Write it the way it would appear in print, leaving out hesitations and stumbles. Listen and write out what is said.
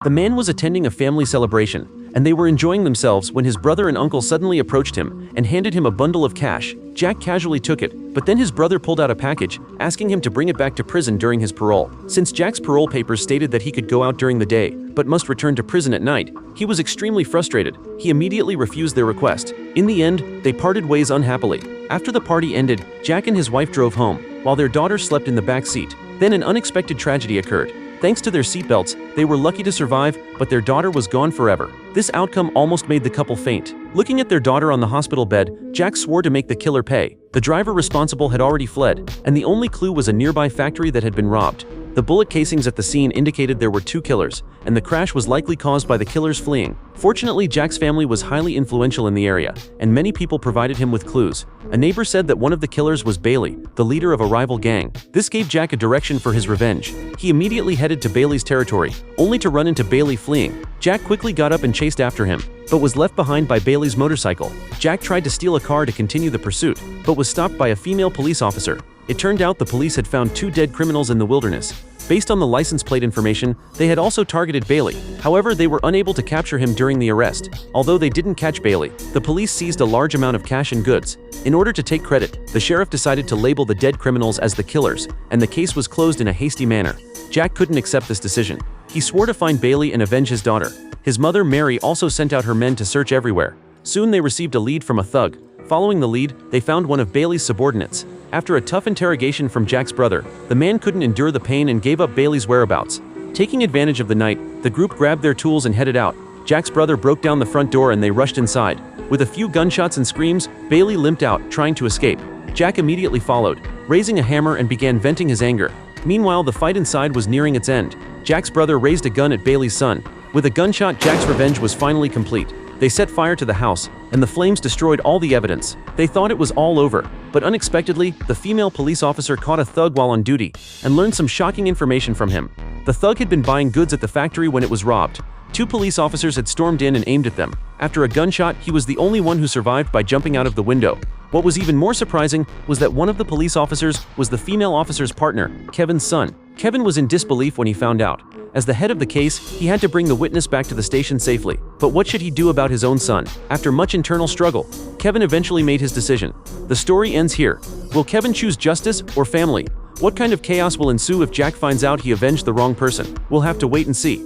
The man was attending a family celebration, and they were enjoying themselves when his brother and uncle suddenly approached him and handed him a bundle of cash. Jack casually took it, but then his brother pulled out a package, asking him to bring it back to prison during his parole. Since Jack's parole papers stated that he could go out during the day, but must return to prison at night, he was extremely frustrated. He immediately refused their request. In the end, they parted ways unhappily. After the party ended, Jack and his wife drove home, while their daughter slept in the back seat. Then an unexpected tragedy occurred. Thanks to their seatbelts, they were lucky to survive, but their daughter was gone forever. This outcome almost made the couple faint. Looking at their daughter on the hospital bed, Jack swore to make the killer pay. The driver responsible had already fled, and the only clue was a nearby factory that had been robbed. The bullet casings at the scene indicated there were two killers, and the crash was likely caused by the killers fleeing. Fortunately, Jack's family was highly influential in the area, and many people provided him with clues. A neighbor said that one of the killers was Bailey, the leader of a rival gang. This gave Jack a direction for his revenge. He immediately headed to Bailey's territory, only to run into Bailey fleeing. Jack quickly got up and chased after him, but was left behind by Bailey's motorcycle. Jack tried to steal a car to continue the pursuit, but was stopped by a female police officer. It turned out the police had found two dead criminals in the wilderness. Based on the license plate information, they had also targeted Bailey. However, they were unable to capture him during the arrest. Although they didn't catch Bailey, the police seized a large amount of cash and goods. In order to take credit, the sheriff decided to label the dead criminals as the killers, and the case was closed in a hasty manner. Jack couldn't accept this decision. He swore to find Bailey and avenge his daughter. His mother, Mary, also sent out her men to search everywhere. Soon they received a lead from a thug. Following the lead, they found one of Bailey's subordinates. After a tough interrogation from Jack's brother, the man couldn't endure the pain and gave up Bailey's whereabouts. Taking advantage of the night, the group grabbed their tools and headed out. Jack's brother broke down the front door and they rushed inside. With a few gunshots and screams, Bailey limped out, trying to escape. Jack immediately followed, raising a hammer and began venting his anger. Meanwhile, the fight inside was nearing its end. Jack's brother raised a gun at Bailey's son. With a gunshot, Jack's revenge was finally complete. They set fire to the house, and the flames destroyed all the evidence. They thought it was all over, but unexpectedly, the female police officer caught a thug while on duty and learned some shocking information from him. The thug had been buying goods at the factory when it was robbed. Two police officers had stormed in and aimed at them. After a gunshot, he was the only one who survived by jumping out of the window. What was even more surprising was that one of the police officers was the female officer's partner, Kevin's son. Kevin was in disbelief when he found out. As the head of the case, he had to bring the witness back to the station safely. But what should he do about his own son? After much internal struggle, Kevin eventually made his decision. The story ends here. Will Kevin choose justice or family? What kind of chaos will ensue if Jack finds out he avenged the wrong person? We'll have to wait and see.